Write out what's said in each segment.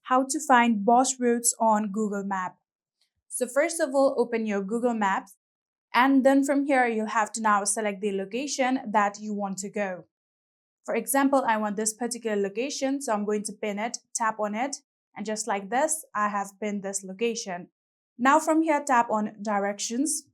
how to find bus routes on Google Map. So first of all, open your Google Maps, and then from here, you'll have to now select the location that you want to go. For example, I want this particular location, so I'm going to pin it, tap on it, and just like this, I have pinned this location. Now from here, tap on directions.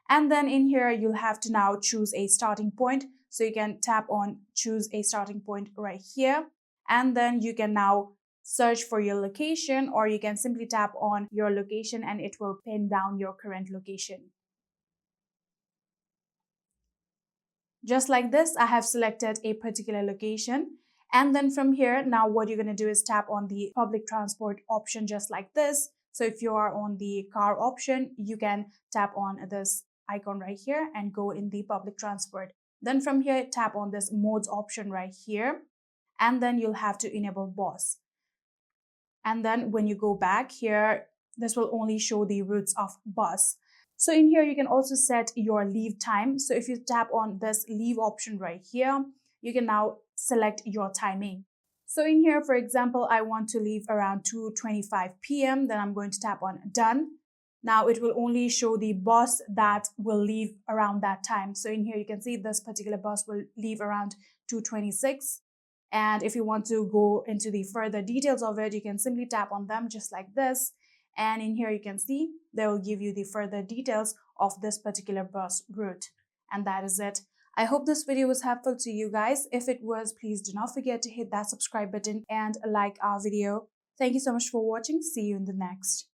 And then in here, you'll have to now choose a starting point. So you can tap on choose a starting point right here. And then you can now search for your location, or you can simply tap on your location and it will pin down your current location. Just like this, I have selected a particular location. And then from here, now what you're going to do is tap on the public transport option just like this. So if you are on the car option, you can tap on this icon right here and go in the public transport. Then from here, tap on this modes option right here. And then you'll have to enable bus. And then when you go back here, this will only show the routes of bus. So in here, you can also set your leave time. So if you tap on this leave option right here, you can now select your timing. So in here, for example, I want to leave around 2:25 p.m. Then I'm going to tap on done. Now it will only show the bus that will leave around that time. So in here, you can see this particular bus will leave around 2:26. And if you want to go into the further details of it, you can simply tap on them just like this. And in here, you can see they will give you the further details of this particular bus route. And that is it. I hope this video was helpful to you guys. If it was, please do not forget to hit that subscribe button and like our video. Thank you so much for watching. See you in the next.